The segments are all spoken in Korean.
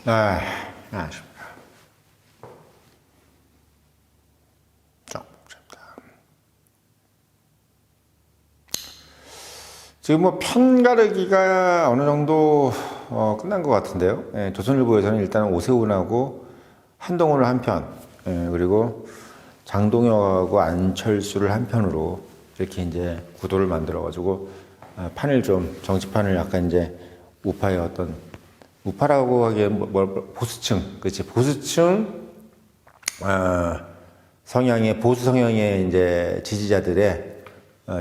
아쉽다. 지금 뭐 편가르기가 어느 정도 끝난 것 같은데요. 예, 조선일보에서는 일단 오세훈하고 한동훈을 한 편, 그리고 장동혁하고 안철수를 한 편으로 이렇게 이제 구도를 만들어가지고 판을 좀 정치판을 약간 이제 우파의 어떤 우파라고 하기엔 보수층, 그렇지 보수층 성향의 보수 성향의 이제 지지자들의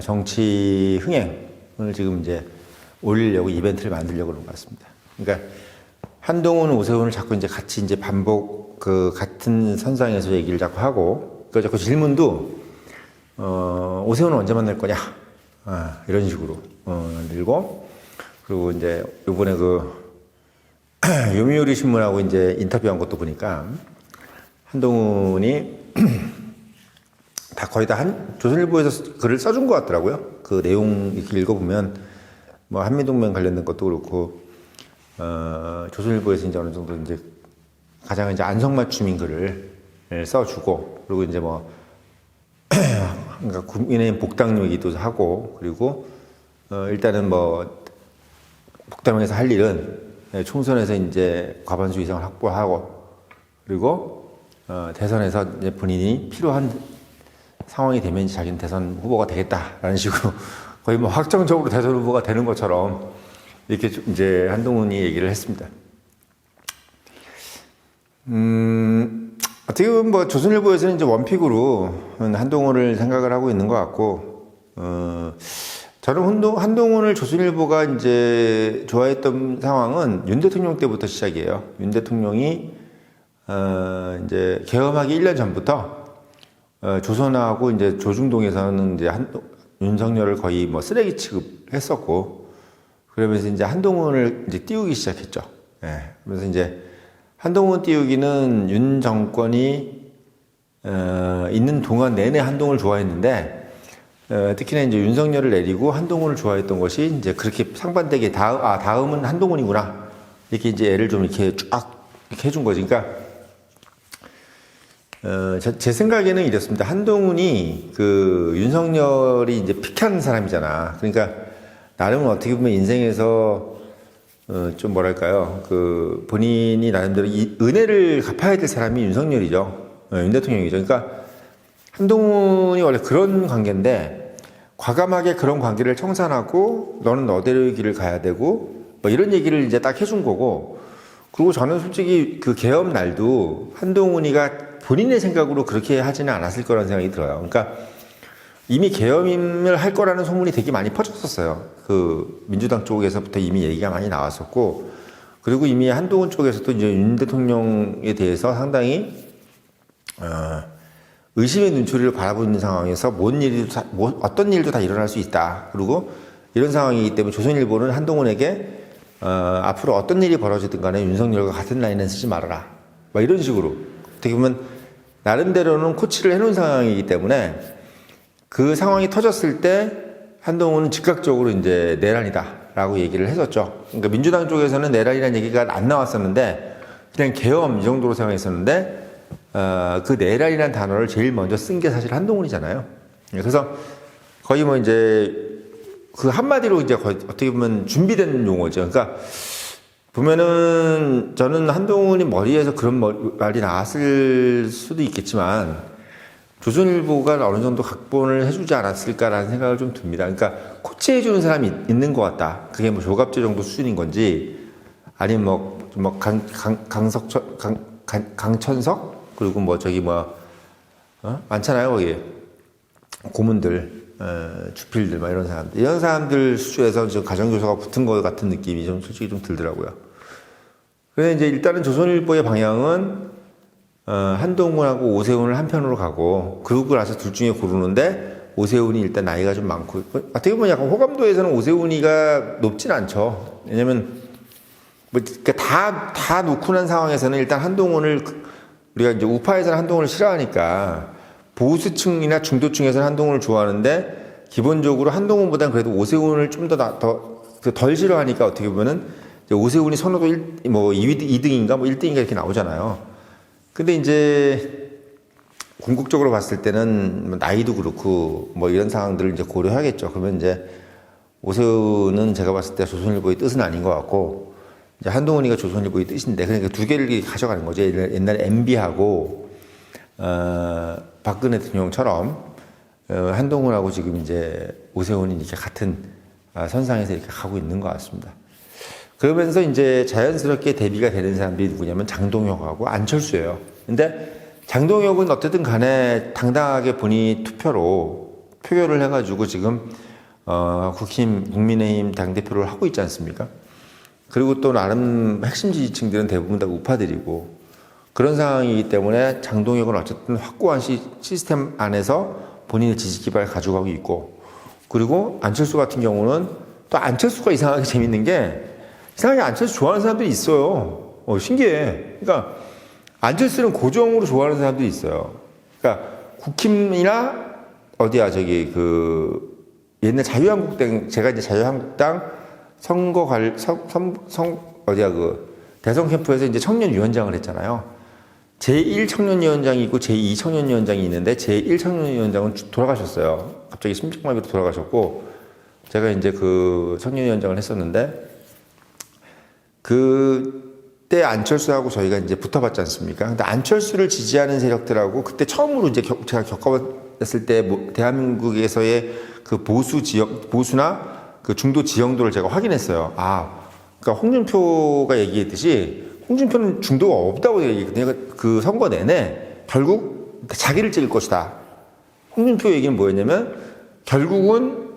정치 흥행을 지금 이제 올리려고 이벤트를 만들려고 그런 것 같습니다. 그러니까 한동훈, 오세훈을 자꾸 이제 같이 이제 반복 그 같은 선상에서 얘기를 자꾸 하고 그 자꾸 질문도 오세훈은 언제 만날 거냐 이런 식으로 늘고 그리고 이제 요번에 그 요미우리 신문하고 이제 인터뷰한 것도 보니까 한동훈이 다 거의 다 조선일보에서 글을 써준 것 같더라고요. 그 내용 이렇게 읽어보면 뭐 한미동맹 관련된 것도 그렇고 조선일보에서 이제 어느 정도 이제 가장 이제 안성맞춤인 글을 써주고 그리고 이제 뭐 그러니까 국민의힘 복당 얘기도 하고 그리고 일단은 뭐 복당에서 할 일은 총선에서 이제 과반수 이상을 확보하고 그리고 대선에서 이제 본인이 필요한 상황이 되면 자기는 대선 후보가 되겠다라는 식으로 거의 뭐 확정적으로 대선 후보가 되는 것처럼 이렇게 이제 한동훈이 얘기를 했습니다. 어떻게 보면 뭐 조선일보에서는 이제 원픽으로 한동훈을 생각을 하고 있는 것 같고, 저는 한동훈을 조선일보가 이제 좋아했던 상황은 윤 대통령 때부터 시작이에요. 윤 대통령이 이제 개엄하기 1년 전부터 조선하고 이제 조중동에서는 이제 윤석열을 거의 뭐 쓰레기 취급했었고, 그러면서 이제 한동훈을 이제 띄우기 시작했죠. 예. 그래서 이제 한동훈 띄우기는 윤 정권이 있는 동안 내내 한동훈을 좋아했는데, 특히나 이제 윤석열을 내리고 한동훈을 좋아했던 것이 이제 그렇게 상반되게 다음은 한동훈이구나. 이렇게 이제 애를 좀 이렇게 쫙 이렇게 해준 거지. 그러니까, 제 생각에는 이렇습니다. 한동훈이 그 윤석열이 이제 픽한 사람이잖아. 그러니까 나름은 어떻게 보면 인생에서 좀 뭐랄까요. 그 본인이 나름대로 이 은혜를 갚아야 될 사람이 윤석열이죠. 윤 대통령이죠. 그러니까 한동훈이 원래 그런 관계인데 과감하게 그런 관계를 청산하고 너는 너대로의 길을 가야 되고 뭐 이런 얘기를 이제 딱 해준 거고 그리고 저는 솔직히 그 개엄 날도 한동훈이가 본인의 생각으로 그렇게 하지는 않았을 거라는 생각이 들어요. 그러니까 이미 계엄을 할 거라는 소문이 되게 많이 퍼졌었어요. 그 민주당 쪽에서부터 이미 얘기가 많이 나왔었고, 그리고 이미 한동훈 쪽에서도 이제 윤 대통령에 대해서 상당히 의심의 눈초리를 바라보고 있는 상황에서 어떤 일도 다 일어날 수 있다. 그리고 이런 상황이기 때문에 조선일보는 한동훈에게 앞으로 어떤 일이 벌어지든 간에 윤석열과 같은 라인은 쓰지 말아라. 막 이런 식으로 어떻게 보면 나름대로는 코치를 해놓은 상황이기 때문에 그 상황이 터졌을 때 한동훈은 즉각적으로 이제 내란이다라고 얘기를 했었죠. 그러니까 민주당 쪽에서는 내란이라는 얘기가 안 나왔었는데 그냥 계엄 이 정도로 생각했었는데 그 내란이라는 단어를 제일 먼저 쓴 게 사실 한동훈이잖아요. 그래서 거의 뭐 이제 그 한마디로 이제 거의 어떻게 보면 준비된 용어죠. 그러니까 보면은 저는 한동훈이 머리에서 그런 말이 나왔을 수도 있겠지만 조선일보가 어느 정도 각본을 해주지 않았을까라는 생각을 좀 듭니다. 그러니까 코치해주는 사람이 있는 것 같다. 그게 뭐 조갑재 정도 수준인 건지 아니면 강천석 그리고 뭐 저기 많잖아요 거기 고문들 주필들 막 이런 사람들 수준에서 좀 가정교사가 붙은 것 같은 느낌이 좀 솔직히 좀 들더라고요. 그래서 이제 일단은 조선일보의 방향은 한동훈하고 오세훈을 한편으로 가고 그러고 나서 둘 중에 고르는데 오세훈이 일단 나이가 좀 많고 어떻게 보면 약간 호감도에서는 오세훈이가 높진 않죠. 왜냐면 뭐 다 놓고 난 상황에서는 일단 한동훈을 우리가 이제 우파에서는 한동훈을 싫어하니까 보수층이나 중도층에서는 한동훈을 좋아하는데 기본적으로 한동훈보다는 그래도 오세훈을 좀 더 덜 싫어하니까 어떻게 보면은 오세훈이 선호도 2등인가 1등인가 이렇게 나오잖아요. 근데 이제 궁극적으로 봤을 때는 나이도 그렇고 뭐 이런 상황들을 이제 고려하겠죠. 그러면 이제 오세훈은 제가 봤을 때 조선일보의 뜻은 아닌 것 같고, 이제 한동훈이가 조선일보의 뜻인데, 그러니까 두 개를 가져가는 거죠. 옛날에 MB하고 박근혜 대통령처럼 한동훈하고 지금 이제 오세훈이 이렇게 같은 선상에서 이렇게 가고 있는 것 같습니다. 그러면서 이제 자연스럽게 대비가 되는 사람들이 누구냐면 장동혁하고 안철수예요. 근데 장동혁은 어쨌든 간에 당당하게 본인이 표결을 해가지고 지금 국민의힘 당대표를 하고 있지 않습니까? 그리고 또 나름 핵심 지지층들은 대부분 다 우파들이고 그런 상황이기 때문에 장동혁은 어쨌든 확고한 시스템 안에서 본인의 지지 기반을 가져가고 있고, 그리고 안철수 같은 경우는 또 안철수가 이상하게 재밌는 게, 이상하게 안철수 좋아하는 사람들이 있어요. 신기해. 그러니까 안철수는 고정으로 좋아하는 사람들이 있어요. 그러니까 국힘이나 옛날 자유한국당, 제가 이제 자유한국당 대선 캠프에서 이제 청년위원장을 했잖아요. 제1 청년위원장이 있고 제2 청년위원장이 있는데 제1 청년위원장은 돌아가셨어요. 갑자기 심장마비로 돌아가셨고, 제가 이제 그 청년위원장을 했었는데, 그때 안철수하고 저희가 이제 붙어봤지 않습니까? 근데 안철수를 지지하는 세력들하고 그때 처음으로 이제 제가 겪어봤을 때 대한민국에서의 그 보수나 그 중도 지형도를 제가 확인했어요. 그러니까 홍준표가 얘기했듯이 홍준표는 중도가 없다고 얘기했거든요. 그 선거 내내 결국 자기를 찍을 것이다. 홍준표 얘기는 뭐였냐면 결국은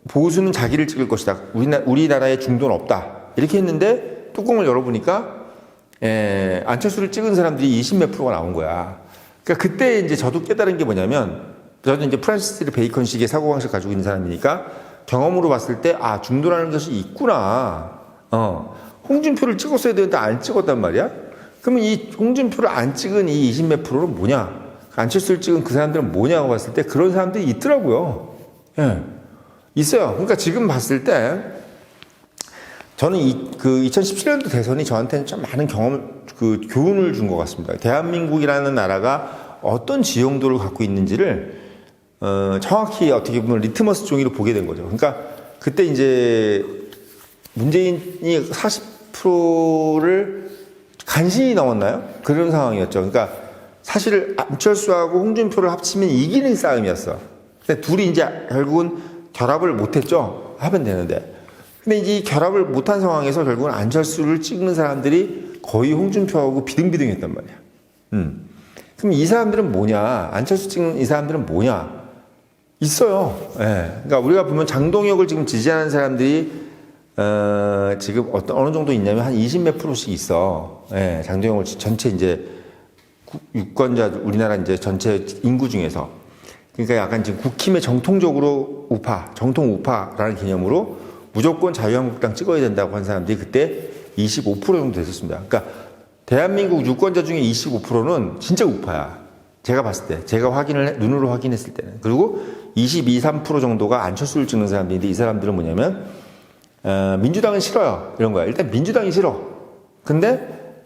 보수는 자기를 찍을 것이다. 우리나라에 중도는 없다. 이렇게 했는데 뚜껑을 열어보니까 안철수를 찍은 사람들이 20몇 프로가 나온 거야. 그러니까 그때 이제 저도 깨달은 게 뭐냐면, 저도 이제 프란시스 베이컨식의 사고방식 가지고 있는 사람이니까 경험으로 봤을 때 중도라는 것이 있구나. 홍준표를 찍었어야 되는데 안 찍었단 말이야? 그러면 이 홍준표를 안 찍은 이 20몇 프로는 뭐냐? 안철수를 찍은 그 사람들은 뭐냐고 봤을 때 그런 사람들이 있더라고요. 있어요. 그러니까 지금 봤을 때 저는 2017년도 대선이 저한테는 좀 많은 교훈을 준 것 같습니다. 대한민국이라는 나라가 어떤 지형도를 갖고 있는지를 정확히 어떻게 보면 리트머스 종이로 보게 된 거죠. 그러니까 그때 이제 문재인이 40%를 간신히 넘었나요? 그런 상황이었죠. 그러니까 사실 안철수하고 홍준표를 합치면 이기는 싸움이었어. 근데 둘이 이제 결국은 결합을 못했죠. 하면 되는데. 근데 이제 결합을 못한 상황에서 결국은 안철수를 찍는 사람들이 거의 홍준표하고 비등비등했단 말이야. 그럼 이 사람들은 뭐냐? 안철수 찍는 이 사람들은 뭐냐? 있어요. 그러니까 우리가 보면 장동혁을 지금 지지하는 사람들이 지금 어느 정도 있냐면 한 20몇 프로씩 있어. 장동혁을 전체 이제 유권자, 우리나라 이제 전체 인구 중에서. 그러니까 약간 지금 국힘의 정통적으로 정통 우파라는 개념으로 무조건 자유한국당 찍어야 된다고 한 사람들이 그때 25% 정도 됐었습니다. 그러니까 대한민국 유권자 중에 25%는 진짜 우파야. 제가 봤을 때, 제가 눈으로 확인했을 때는. 그리고 22, 3% 정도가 안철수를 찍는 사람들인데, 이 사람들은 뭐냐면 민주당은 싫어요. 이런 거야. 일단 민주당이 싫어. 근데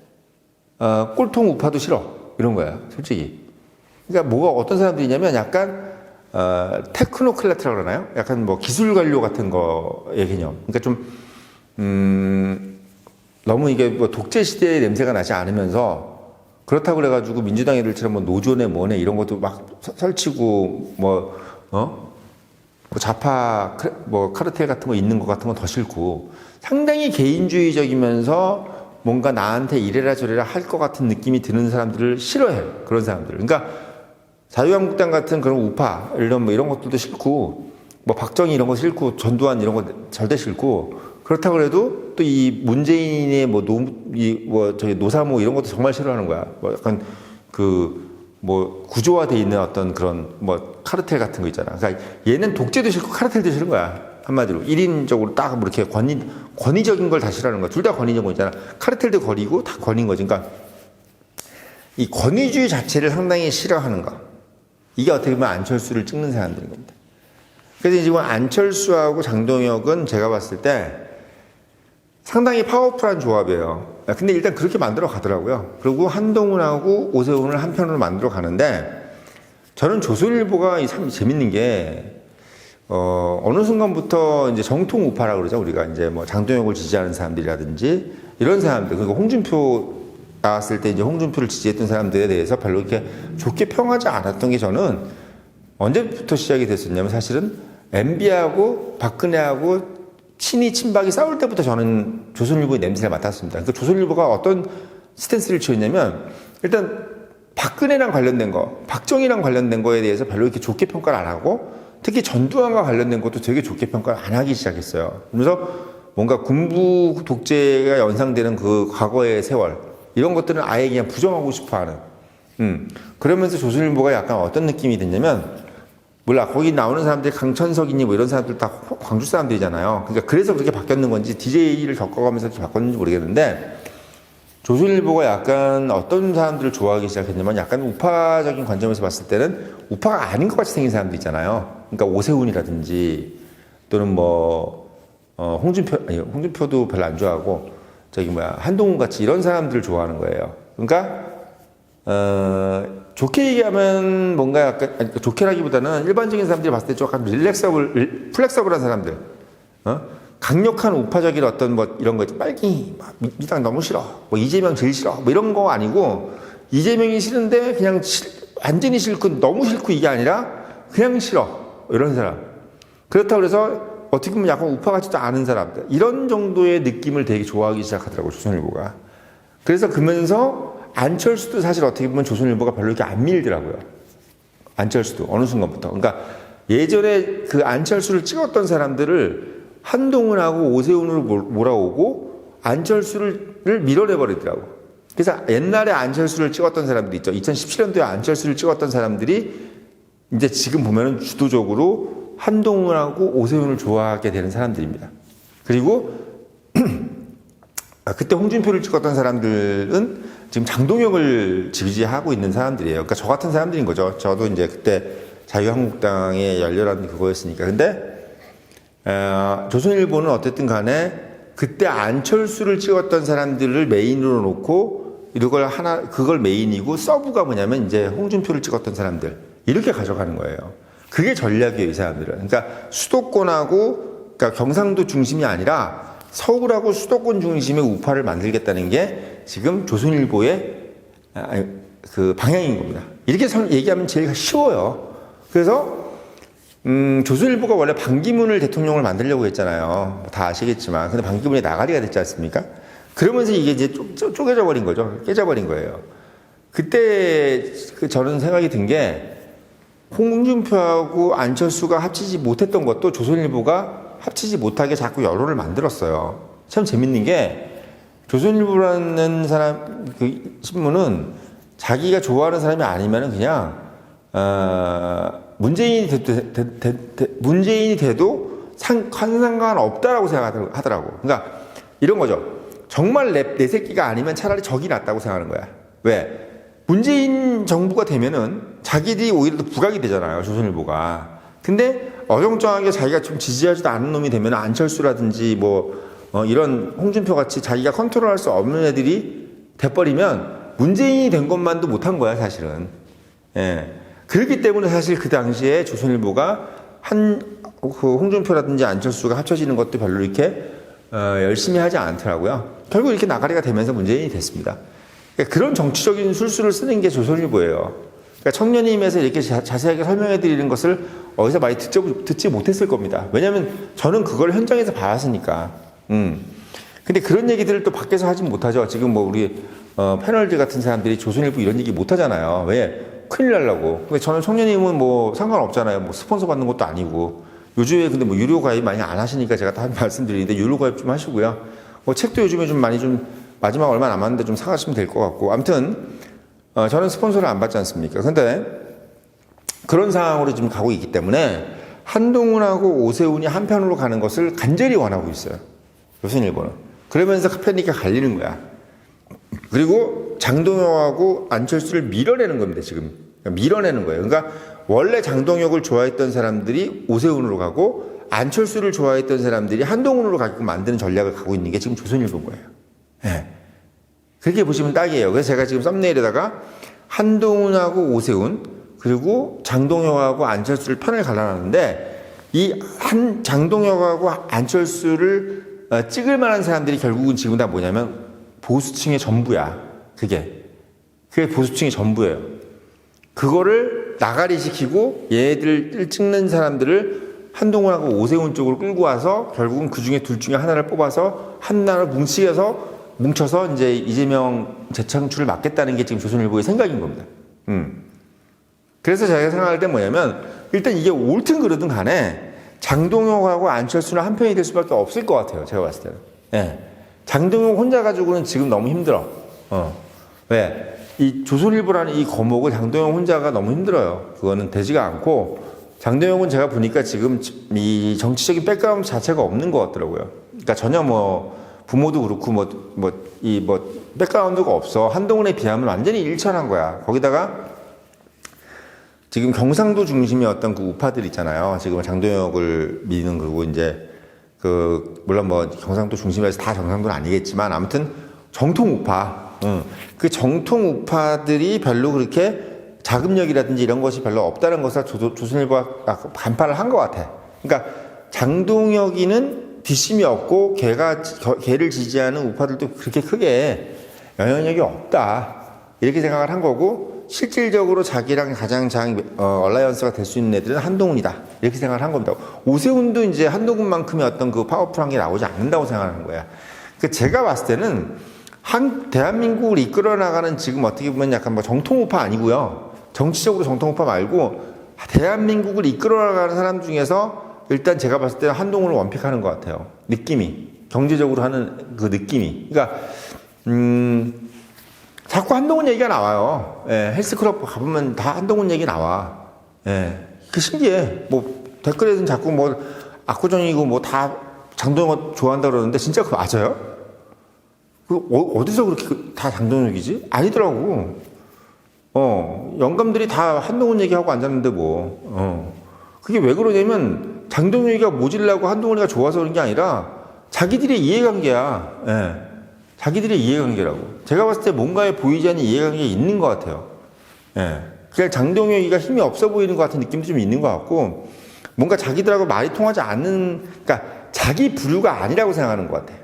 꼴통 우파도 싫어. 이런 거야. 솔직히. 그러니까 어떤 사람들이냐면 약간 테크노클라트라고 그러나요? 약간 기술 관료 같은 거의 개념. 그러니까 좀 너무 이게 독재 시대의 냄새가 나지 않으면서, 그렇다고 그래가지고 민주당 애들처럼 노조네 뭐네 이런 것도 막 설치고 좌파 카르텔 같은 거 있는 것 같은 건 더 싫고, 상당히 개인주의적이면서 뭔가 나한테 이래라 저래라 할 것 같은 느낌이 드는 사람들을 싫어해. 그런 사람들. 그러니까 자유한국당 같은 그런 우파 이런 것들도 싫고, 박정희 이런 거 싫고, 전두환 이런 거 절대 싫고, 그렇다고 해도 또 이 문재인의 노사모 이런 것도 정말 싫어하는 거야. 약간 구조화돼 있는 어떤 그런 카르텔 같은 거 있잖아. 그러니까 얘는 독재도 싫고 카르텔도 싫은 거야. 한마디로 1인적으로 딱 이렇게 권위적인 걸 다 싫어하는 거야. 둘 다 권위적인 거 있잖아. 카르텔도 권위고 다 권위인 거지. 그러니까 이 권위주의 자체를 상당히 싫어하는 거. 이게 어떻게 보면 안철수를 찍는 사람들인 겁니다. 그래서 지금 안철수하고 장동혁은 제가 봤을 때 상당히 파워풀한 조합이에요. 근데 일단 그렇게 만들어 가더라고요. 그리고 한동훈하고 오세훈을 한편으로 만들어 가는데 저는 조선일보가 참 재밌는 게 어느 순간부터 이제 정통 우파라 그러죠. 우리가 이제 뭐 장동혁을 지지하는 사람들이라든지 이런 사람들, 그리고 홍준표 나왔을 때 이제 홍준표를 지지했던 사람들에 대해서 별로 이렇게 좋게 평하지 않았던 게 저는 언제부터 시작이 됐었냐면 사실은 MB하고 박근혜하고 친이 친박이 싸울 때부터 저는 조선일보의 냄새를 맡았습니다. 그러니까 조선일보가 어떤 스탠스를 취했냐면 일단 박근혜랑 관련된 거, 박정희랑 관련된 거에 대해서 별로 이렇게 좋게 평가를 안 하고 특히 전두환과 관련된 것도 되게 좋게 평가를 안 하기 시작했어요. 그래서 뭔가 군부 독재가 연상되는 그 과거의 세월 이런 것들은 아예 그냥 부정하고 싶어하는. 그러면서 조선일보가 약간 어떤 느낌이 드냐면 몰라, 거기 나오는 사람들이 강천석이니 뭐 이런 사람들 다 광주 사람들이잖아요. 그러니까 그래서 그렇게 바뀌었는 건지 DJ를 겪어가면서 그렇게 바꿨는지 모르겠는데 조선일보가 약간 어떤 사람들을 좋아하기 시작했냐면 약간 우파적인 관점에서 봤을 때는 우파가 아닌 것 같이 생긴 사람들 있잖아요. 그러니까 오세훈이라든지 또는 뭐 홍준표도 별로 안 좋아하고 한동훈 같이 이런 사람들을 좋아하는 거예요. 그러니까 좋게 얘기하면 뭔가 약간 좋게라기보다는 일반적인 사람들이 봤을 때 조금 플렉서블한 사람들, 강력한 우파적인 어떤 뭐 이런 거 있지. 빨갱이, 민주당 너무 싫어, 뭐 이재명 제일 싫어, 뭐 이런 거 아니고 이재명이 싫은데 그냥 완전히 싫고 너무 싫고 이게 아니라 그냥 싫어, 이런 사람. 그렇다고 해서 어떻게 보면 약간 우파 같지도 않은 사람들, 이런 정도의 느낌을 되게 좋아하기 시작하더라고요, 조선일보가. 그래서 그러면서 안철수도 사실 어떻게 보면 조선일보가 별로 이렇게 안 밀더라고요. 안철수도 어느 순간부터. 그러니까 예전에 그 안철수를 찍었던 사람들을 한동훈하고 오세훈으로 몰아오고 안철수를 밀어내버리더라고. 그래서 옛날에 안철수를 찍었던 사람들이 있죠. 2017년도에 안철수를 찍었던 사람들이 이제 지금 보면은 주도적으로 한동훈하고 오세훈을 좋아하게 되는 사람들입니다. 그리고 그때 홍준표를 찍었던 사람들은 지금 장동혁을 지지하고 있는 사람들이에요. 그러니까 저 같은 사람들인 거죠. 저도 이제 그때 자유한국당의 열렬한 그거였으니까. 근데 조선일보는 어쨌든 간에 그때 안철수를 찍었던 사람들을 메인으로 놓고 그걸 메인이고 서브가 뭐냐면 이제 홍준표를 찍었던 사람들 이렇게 가져가는 거예요. 그게 전략이에요, 이 사람들은. 그러니까 수도권하고 그러니까 경상도 중심이 아니라 서울하고 수도권 중심의 우파를 만들겠다는 게 지금 조선일보의 그 방향인 겁니다. 이렇게 얘기하면 제일 쉬워요. 그래서 조선일보가 원래 반기문을 대통령을 만들려고 했잖아요. 다 아시겠지만. 근데 반기문이 나가리가 됐지 않습니까? 그러면서 이게 이제 쪼개져 버린 거죠. 깨져버린 거예요. 그때 저는 생각이 든 게 홍준표하고 안철수가 합치지 못했던 것도 조선일보가 합치지 못하게 자꾸 여론을 만들었어요. 참 재밌는 게 조선일보라는 사람 그 신문은 자기가 좋아하는 사람이 아니면은 그냥 문재인이 돼도 상관 없다라고 생각하더라고. 그러니까 이런 거죠. 정말 내 새끼가 아니면 차라리 적이 낫다고 생각하는 거야. 왜? 문재인 정부가 되면은 자기들이 오히려 더 부각이 되잖아요, 조선일보가. 근데 어정쩡하게 자기가 좀 지지하지도 않은 놈이 되면 안철수라든지 이런 홍준표 같이 자기가 컨트롤할 수 없는 애들이 돼버리면 문재인이 된 것만도 못한 거야, 사실은. 예. 그렇기 때문에 사실 그 당시에 조선일보가 그 홍준표라든지 안철수가 합쳐지는 것도 별로 이렇게 열심히 하지 않더라고요. 결국 이렇게 나가리가 되면서 문재인이 됐습니다. 그러니까 그런 정치적인 술수를 쓰는 게 조선일보예요. 그러니까 청년임에서 이렇게 자세하게 설명해 드리는 것을 어디서 많이 듣지 못했을 겁니다. 왜냐하면 저는 그걸 현장에서 봐왔으니까. 근데 그런 얘기들을 또 밖에서 하진 못하죠. 지금 뭐 우리 패널들 같은 사람들이 조선일보 이런 얘기 못하잖아요. 왜? 큰일 날라고. 근데 저는 청년임은 뭐 상관없잖아요. 뭐 스폰서 받는 것도 아니고. 요즘에 근데 뭐 유료 가입 많이 안 하시니까 제가 다 말씀드리는데 유료 가입 좀 하시고요. 뭐 책도 요즘에 좀 많이 마지막 얼마 남았는데 좀 사가시면 될 것 같고. 아무튼 저는 스폰서를 안 받지 않습니까? 근데 그런 상황으로 지금 가고 있기 때문에 한동훈하고 오세훈이 한편으로 가는 것을 간절히 원하고 있어요. 조선일보는. 그러면서 편니까 갈리는 거야. 그리고 장동혁하고 안철수를 밀어내는 겁니다, 지금. 밀어내는 거예요. 그러니까 원래 장동혁을 좋아했던 사람들이 오세훈으로 가고 안철수를 좋아했던 사람들이 한동훈으로 가게끔 만드는 전략을 가고 있는 게 지금 조선일보인 거예요. 예. 그렇게 보시면 딱이에요. 그래서 제가 지금 썸네일에다가 한동훈하고 오세훈 그리고 장동혁하고 안철수를 편을 갈라놨는데 이 장동혁하고 안철수를 찍을 만한 사람들이 결국은 지금 다 뭐냐면 보수층의 전부야. 그게 보수층의 전부예요. 그거를 나가리시키고 얘들 찍는 사람들을 한동훈하고 오세훈 쪽으로 끌고 와서 결국은 그 중에 둘 중에 하나를 뽑아서 하나를 뭉쳐서 이제 이재명 재창출을 막겠다는 게 지금 조선일보의 생각인 겁니다. 그래서 제가 생각할 때 뭐냐면 일단 이게 옳든 그르든 간에 장동혁하고 안철수는 한 편이 될 수밖에 없을 것 같아요. 제가 봤을 때는. 예. 장동혁 혼자 가지고는 지금 너무 힘들어. 왜? 이 조선일보라는 이 거목을 장동혁 혼자가 너무 힘들어요. 그거는 되지가 않고 장동혁은 제가 보니까 지금 이 정치적인 백그라운드 자체가 없는 것 같더라고요. 그러니까 전혀 뭐 부모도 그렇고 백그라운드가 없어. 한동훈에 비하면 완전히 일천한 거야. 거기다가 지금 경상도 중심의 어떤 그 우파들 있잖아요. 지금 장동혁을 믿는 그리고 이제 물론 뭐 경상도 중심에서 다 경상도는 아니겠지만 아무튼 정통 우파. 그 정통 우파들이 별로 그렇게 자금력이라든지 이런 것이 별로 없다는 것을 조선일보가 간파를 한 것 같아. 그러니까 장동혁이는 뒷심이 없고 걔를 지지하는 우파들도 그렇게 크게 영향력이 없다. 이렇게 생각을 한 거고 실질적으로 자기랑 가장 얼라이언스가 될 수 있는 애들은 한동훈이다. 이렇게 생각을 한 겁니다. 오세훈도 이제 한동훈만큼의 어떤 그 파워풀한 게 나오지 않는다고 생각하는 거야. 그러니까 제가 봤을 때는 대한민국을 이끌어 나가는 지금 어떻게 보면 약간 뭐 정통우파 아니고요. 정치적으로 정통우파 말고 대한민국을 이끌어 나가는 사람 중에서 일단 제가 봤을 때는 한동훈을 원픽하는 것 같아요. 느낌이. 경제적으로 하는 그 느낌이. 그러니까, 자꾸 한동훈 얘기가 나와요. 예, 헬스클럽 가보면 다 한동훈 얘기 나와. 예, 그 신기해. 뭐, 댓글에는 자꾸 뭐, 압구정이고 뭐 다 장동혁 좋아한다 그러는데 진짜 그거 맞아요? 어디서 그렇게 다 장동혁이지? 아니더라고. 영감들이 다 한동훈 얘기하고 앉았는데 뭐, 그게 왜 그러냐면 장동혁이가 모질라고 한동훈이가 좋아서 그런 게 아니라 자기들의 이해관계야. 예. 자기들의 이해관계라고. 제가 봤을 때 뭔가에 보이지 않는 이해관계가 있는 것 같아요. 예. 그냥 장동혁이가 힘이 없어 보이는 것 같은 느낌도 좀 있는 것 같고, 뭔가 자기들하고 말이 통하지 않는, 그러니까 자기 부류가 아니라고 생각하는 것 같아.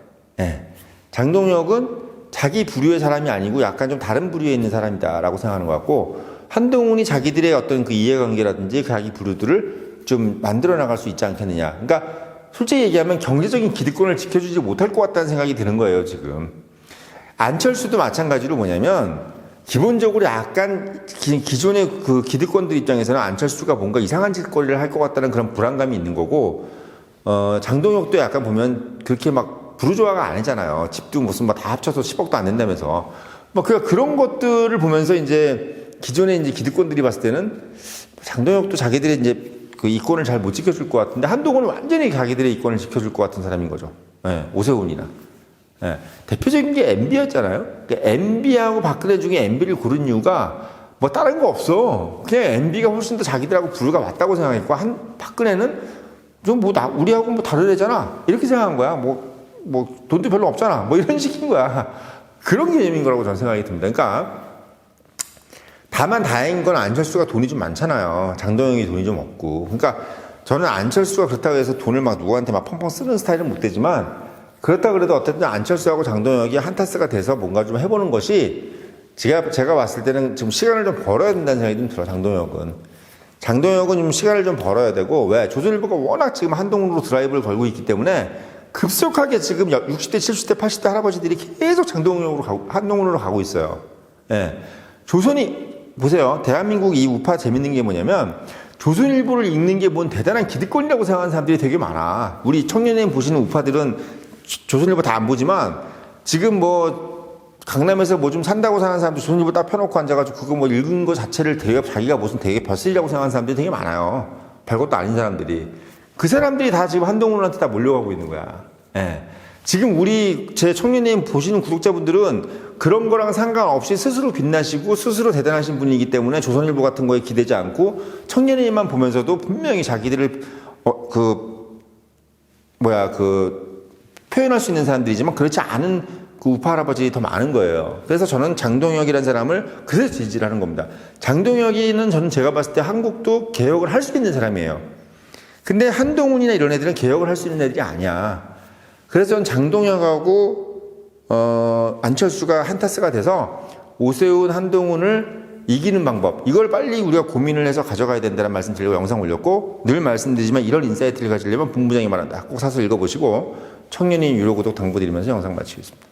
예. 장동혁은 자기 부류의 사람이 아니고 약간 좀 다른 부류에 있는 사람이다라고 생각하는 것 같고, 한동훈이 자기들의 어떤 그 이해관계라든지 자기 부류들을 좀 만들어 나갈 수 있지 않겠느냐. 그러니까 솔직히 얘기하면 경제적인 기득권을 지켜주지 못할 것 같다는 생각이 드는 거예요, 지금. 안철수도 마찬가지로 뭐냐면 기본적으로 약간 기존의 그 기득권들 입장에서는 안철수가 뭔가 이상한 짓거리를 할 것 같다는 그런 불안감이 있는 거고, 장동혁도 약간 보면 그렇게 막 부르주아가 아니잖아요. 집도 무슨 뭐 다 합쳐서 10억도 안 된다면서. 뭐 그런 것들을 보면서 이제 기존의 이제 기득권들이 봤을 때는 장동혁도 자기들의 이제 그 이권을 잘 못 지켜줄 것 같은데 한동훈은 완전히 자기들의 이권을 지켜줄 것 같은 사람인 거죠. 예, 오세훈이나. 예, 대표적인 게 MB였잖아요. 그러니까 MB하고 박근혜 중에 MB를 고른 이유가 뭐 다른 거 없어. 그냥 MB가 훨씬 더 자기들하고 부류가 맞다고 생각했고, 박근혜는 좀 뭐 우리하고 뭐 다른 애잖아. 이렇게 생각한 거야. 뭐 돈도 별로 없잖아. 뭐 이런 식인 거야. 그런 개념인 거라고 저는 생각이 듭니다. 그러니까 다만 다행인 건 안철수가 돈이 좀 많잖아요. 장동혁이 돈이 좀 없고. 그러니까 저는 안철수가 그렇다고 해서 돈을 막 누구한테 막 펑펑 쓰는 스타일은 못 되지만, 그렇다 그래도 어쨌든 안철수하고 장동혁이 한타스가 돼서 뭔가 좀 해보는 것이 제가 봤을 때는 지금 시간을 좀 벌어야 된다는 생각이 좀 들어. 장동혁은 좀 시간을 좀 벌어야 되고, 왜? 조선일보가 워낙 지금 한동훈으로 드라이브를 걸고 있기 때문에 급속하게 지금 60대, 70대, 80대 할아버지들이 계속 한동훈으로 가고 있어요. 예. 보세요. 대한민국 이 우파 재밌는 게 뭐냐면, 조선일보를 읽는 게 뭔 대단한 기득권이라고 생각하는 사람들이 되게 많아. 우리 청년회의 보시는 우파들은 조선일보 다 안 보지만, 지금 뭐, 강남에서 뭐 좀 산다고 사는 사람들 조선일보 딱 펴놓고 앉아가지고 그거 뭐 읽은 거 자체를 되게 자기가 무슨 되게 벼슬이라고 생각하는 사람들이 되게 많아요. 별것도 아닌 사람들이. 그 사람들이 다 지금 한동훈한테 다 몰려가고 있는 거야. 예. 지금 제 청년회의 보시는 구독자분들은 그런 거랑 상관없이 스스로 빛나시고 스스로 대단하신 분이기 때문에 조선일보 같은 거에 기대지 않고 청년회의만 보면서도 분명히 자기들을 표현할 수 있는 사람들이지만 그렇지 않은 그 우파 할아버지 더 많은 거예요. 그래서 저는 장동혁이라는 사람을 그래서 지지를 하는 겁니다. 장동혁이는 저는 제가 봤을 때 한국도 개혁을 할 수 있는 사람이에요. 근데 한동훈이나 이런 애들은 개혁을 할 수 있는 애들이 아니야. 그래서 저는 장동혁하고 안철수가 한타스가 돼서 오세훈, 한동훈을 이기는 방법, 이걸 빨리 우리가 고민을 해서 가져가야 된다는 말씀 드리고 영상 올렸고, 늘 말씀드리지만 이런 인사이트를 가지려면 본부장이 말한다. 꼭 사서 읽어보시고 청년인 유료 구독 당부드리면서 영상 마치겠습니다.